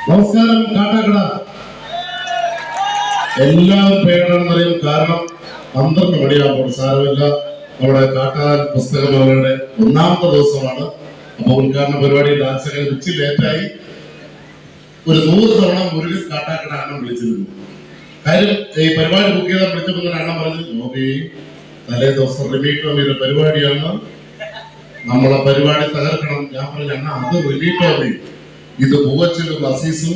നമസ്കാരം കാട്ടാക്കട. എല്ലാവരും പേരാണെന്നറിയും. കാരണം 12 മണിയാകുമ്പോൾ സാരമില്ല, നമ്മുടെ കാട്ടാൻ പുസ്തകമേളയുടെ 1ാമത്തെ ദിവസമാണ്. അപ്പൊ ഉദ്ഘാടന പരിപാടി ഡാൻസൊക്കെ ഉച്ച ലേറ്റായി. ഒരു 100 തവണ മുരുകൻ കാട്ടാക്കട അണ്ണം വിളിച്ചിരുന്നു. കാര്യം ഈ പരിപാടി ബുക്ക് ചെയ്താൽ വിളിച്ചപ്പോൾ അണ്ണം പറഞ്ഞു, നോക്കി തലേ ദിവസം റിമീറ്റോമിയുടെ പരിപാടിയാണ്, നമ്മളെ പരിപാടി തകർക്കണം. ഞാൻ പറഞ്ഞു, അണ്ണ അത് റിമീറ്റോമി, ഇത് പൂവച്ചലും അസീസും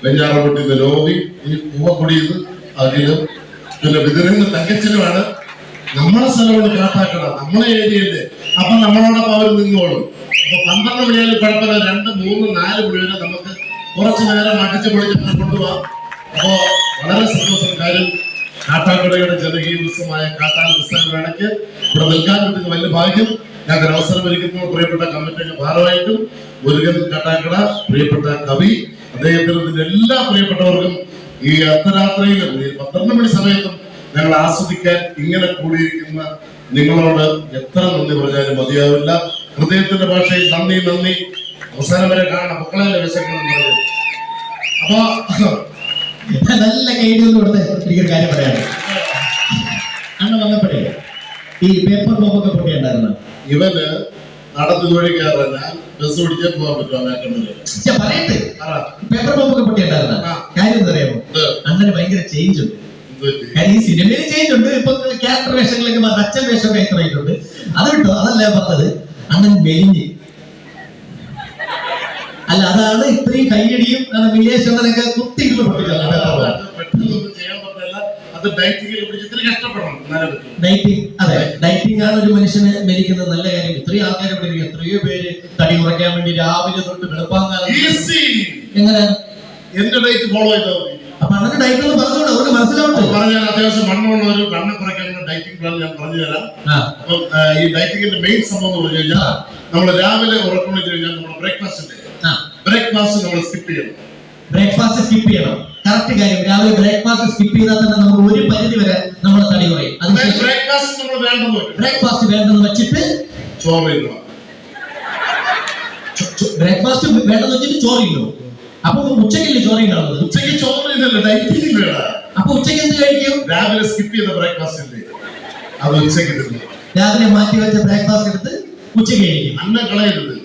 വെഞ്ഞാറപ്പെട്ടിന്ന് ലോവി, ഈ പൂവക്കുടിയത് അതിലും പിന്നെ വിതരുന്ന തങ്കച്ചനുമാണ്. നമ്മളെ സ്ഥലമാണ് കാട്ടാക്കട, നമ്മളെ ഏരിയയില്. അപ്പൊ നമ്മളോടൊപ്പം അവർ നിന്നോളും. അപ്പൊ 12 മണിയായാലും കുഴപ്പമില്ല, 2, 3, 4 മണി വരെ നമുക്ക് കുറച്ചു നേരം അടിച്ചു പൊളിച്ച് കൊണ്ടുപോകാം. അപ്പോ വളരെ സന്തോഷം. കാര്യം കാട്ടാക്കടയുടെ ജനകീയ ഉത്സവമായ കാട്ടാൻ പുസ്തകമേളയ്ക്ക് ഇവിടെ നിൽക്കാൻ പറ്റുന്ന വലിയ ഭാഗ്യം. ഞങ്ങൾക്ക് അവസരം ഒരുക്കുന്നു. പ്രിയപ്പെട്ട കമ്മിറ്റിയുടെ ഭാരമായിട്ടും മുരുകൻ കാട്ടാക്കട, പ്രിയപ്പെട്ട കവി, അദ്ദേഹത്തിന് എല്ലാ പ്രിയപ്പെട്ടവർക്കും ഈ അർദ്ധരാത്രിയിലും ഈ 12 മണി സമയത്തും ഞങ്ങൾ ആസ്വദിക്കാൻ ഇങ്ങനെ കൂടിയിരിക്കുന്ന നിങ്ങളോട് എത്ര നന്ദി പറഞ്ഞാലും മതിയാവില്ല. ഹൃദയത്തിന്റെ ഭാഷയിൽ നന്ദി നന്ദി. അവസാനം വരെ കാണാം മക്കളെ വിശക്കണം. അപ്പൊ നല്ല കൈഡി കൊടുത്ത് എനിക്കൊരു കാര്യം പറയാം. അന്ന് വന്നപ്പോഴേ ഈ പേപ്പർ ബോംബൊക്കെ പൊട്ടിയുണ്ടായിരുന്നു. ഇവന് നടന്നു വഴി കയറാൻ ഞാൻ ബസ് പിടിച്ചേ പോകാൻ പറ്റുമോ? പറയട്ടെ, പേപ്പർ ബോംബൊക്കെ പൊട്ടിയുണ്ടായിരുന്ന കാര്യം എന്താ അറിയാമോ? അണ്ണന് ഭയങ്കര ചേഞ്ച് ഉണ്ട്. കാര്യം ഈ സിനിമയിൽ ചേഞ്ച് ഉണ്ട്. ഇപ്പൊ ക്യാരക്ടർ വേഷങ്ങളൊക്കെ മാറി, അച്ഛൻ വേഷമൊക്കെ ഇത്രയിട്ടുണ്ട്. അത് കിട്ടോ? അതല്ല പറഞ്ഞത്, അണ്ണൻ മെലിഞ്ഞ്. അല്ല, അതാണ് ഇത്രയും കയ്യടിയും വിദേശങ്ങളൊക്കെ കുത്തിയിട്ട് പൊട്ടിക്കുന്നത്. അതെ, ഡയറ്റിംഗ് ആണ് ഒരു മനുഷ്യന് മെലിക്കുന്നത്. നല്ല കാര്യം. ഇത്രയും ആൾക്കാരെ പഠിക്കും. എത്രയോ പേര് തടി കുറയ്ക്കാൻ വേണ്ടി രാവിലെ തൊട്ട് വെളുപ്പാങ്കാലം എങ്ങനെ എന്റെ ഡയറ്റ് ഫോളോ ചെയ്താൽ മതി. അപ്പൊ അങ്ങനെ ഡയറ്റ് ഒന്ന് പറഞ്ഞോളൂ, അവർക്ക് മനസ്സിലാവട്ടെ. പറഞ്ഞാൽ അത്യാവശ്യം മണ്ണുള്ള ഒരു കണ്ണ് കുറയ്ക്കാനുള്ള ഡയറ്റിംഗ് പ്ലാൻ ഞാൻ പറഞ്ഞു തരാം. അപ്പം ഈ ഡയറ്റിംഗിന്റെ മെയിൻ സംഭവം എന്ന് പറഞ്ഞു കഴിഞ്ഞാൽ നമ്മൾ രാവിലെ ഉറക്കണിച്ച് കഴിഞ്ഞാൽ നമ്മുടെ ബ്രേക്ക്ഫാസ്റ്റ് നമ്മൾ സ്കിപ്പ് ചെയ്യണം. ബ്രേക്ക്ഫാസ്റ്റ് സ്കിപ്പ് ചെയ്യണം. കറക്റ്റ് കാര്യം. രാവിലെ ബ്രേക്ക്ഫാസ്റ്റ് സ്കിപ്പ് ചെയ്താൽ തന്നെ നമ്മൾ ഒരു പരിധി വരെ നമ്മുടെ തടി കുറയും. ബ്രേക്ക്ഫാസ്റ്റ് നമ്മൾ വേണ്ടെന്ന് വെച്ചിട്ട് ചോറ് കഴിക്കണം. ബ്രേക്ക്ഫാസ്റ്റ് വേണ്ടെന്ന് വെച്ചിട്ട് ചോറില്ലോ. അപ്പൊ ഉച്ചക്കല്ലേ ചോറ് ഉണ്ടാവുന്നത്? ഉച്ചയ്ക്ക് ചോറ് ഇല്ലല്ലോ, ഡയറ്റിംഗ് വേണം. അപ്പൊ ഉച്ചയ്ക്ക് എന്ത് കഴിക്കും? രാവിലെ സ്കിപ്പ് ചെയ്ത ബ്രേക്ക്ഫാസ്റ്റ് ഇല്ലേ, അത് ഉച്ചയ്ക്ക് എടുക്കും. രാവിലെ മാറ്റി വെച്ച ബ്രേക്ക്ഫാസ്റ്റ് എടുത്ത് ഉച്ചയ്ക്ക് കഴിക്കും. അന്നം കളയരുത്.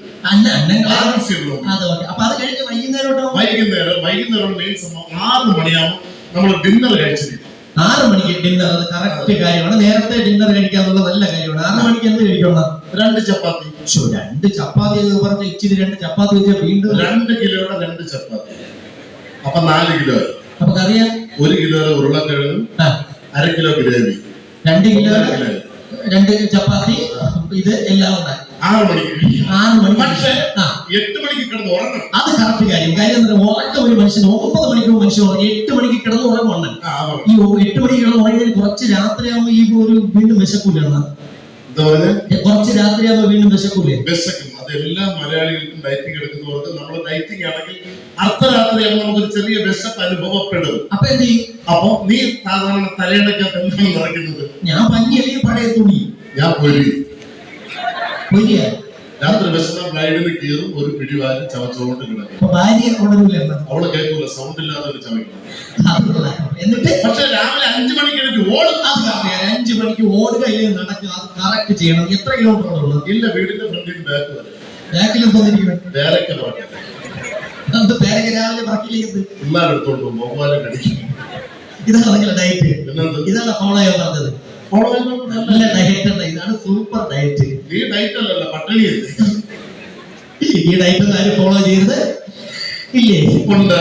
അപ്പൊ അത് കഴിഞ്ഞ് വൈകുന്നേരം മെയിൻ സംഭവം 6 മണിയാവും നമ്മൾ ഡിന്നർ കഴിച്ചിരിക്കും. 6 മണിക്ക് ഡിന്നർ, അത് കറക്റ്റ് കാര്യമാണ്. നേരത്തെ ഡിന്നർ കഴിക്കാന്നുള്ള നല്ല കാര്യമാണ്. 6 മണിക്ക് എന്ത് കഴിക്കണം? 2 ചപ്പാത്തി. 2 ചപ്പാത്തി എന്ന് പറഞ്ഞ ഇച്ചിരി 2 ചപ്പാത്തി വെച്ചാൽ വീണ്ടും 2 കിലോയുടെ 2 ചപ്പാത്തി. അപ്പൊ 4 കിലോ. അപ്പൊ അറിയാം, 1 കിലോ ഉരുളക്കിഴങ്ങും 1/2 കിലോ ഗ്രേവി, 2 കിലോ 2 ചപ്പാത്തി. ഇത് എല്ലാം ഉണ്ടായി 6 മണിക്ക്. പക്ഷേ 8 മണിക്ക് കിടന്ന് ഉറങ്ങണം. അത് കറക്റ്റ് കാര്യം. കാര്യം ഉറക്കം ഒരു മനുഷ്യൻ 9 മണിക്കൂർ മനുഷ്യൻ ഉറങ്ങി 8 മണിക്ക് കിടന്ന് ഉറങ്ങണം. ഈ 8 മണിക്ക് കിടന്ന് ഉറങ്ങിയതിന് കുറച്ച് രാത്രിയാകുമ്പോ ഈ ഒരു വീണ്ടും വിശക്കൂലാണ്. കുറച്ച് രാത്രിയാകുമ്പോ വീണ്ടും വിശക്കൂലേ? വിശക്കും. അതെല്ലാ മലയാളികൾക്കും ഡയറ്റിംഗ് എടുക്കുന്നവർക്ക് നമ്മൾ ഡയറ്റിംഗ് ആണെങ്കിൽ അർദ്ധരാത്രിയാകുമ്പോൾ നമുക്കൊരു ചെറിയ വിശപ്പ് അനുഭവപ്പെടും. അപ്പൊ എന്ത് ചെയ്യും? അപ്പൊ നീ സാധാരണ തലയിടയ്ക്കകത്ത് എന്താണ് നിറയ്ക്കുന്നത്? ഞാൻ പഞ്ഞി അല്ലെങ്കിൽ പഴയ തുണി. ഞാൻ പൊരി. രാത്രി വിശന്ന ബ്ലൈഡിന് കീറും, ഒരു പിടിവാരി ചവച്ചുകൊണ്ട് കിടക്കും. അവള് കേൾക്കൂല, സൗണ്ട് ഇല്ലാതെ ഒരു ചവയ്ക്കണം. എന്നിട്ട് പക്ഷെ രാവിലെ 5 മണിക്ക് എനിക്ക് ഓടും. 5 മണിക്ക് ഓടുക ഇല്ലെങ്കിൽ നടക്കുക. അത് കറക്റ്റ് ചെയ്യണം. എത്ര കിലോമീറ്റർ ഉള്ളത്? ഇല്ല, വീടിന്റെ ഫ്രണ്ടിൽ ബാക്ക് വരെ. ബാക്കിൽ പേരക്ക രാവിലെ ബാക്കിലേക്ക് പിള്ളേരെടുത്തോണ്ട് ബഹുമാനം കടിക്കും. ഇതാണ് ഡയറ്റ്. ഇതാണ് ഫോളോ ചെയ്യാൻ പറഞ്ഞത്. നല്ല ഡയറ്റ് ഉണ്ട്. ഇതാണ് സൂപ്പർ ഡയറ്റ്. ഈ ഡയറ്റ് അല്ലല്ലോ, പട്ടിണിയല്ലേ. ഈ ഡയറ്റ് ആരും ഫോളോ ചെയ്തത് ഇല്ലേ? ഉണ്ട്.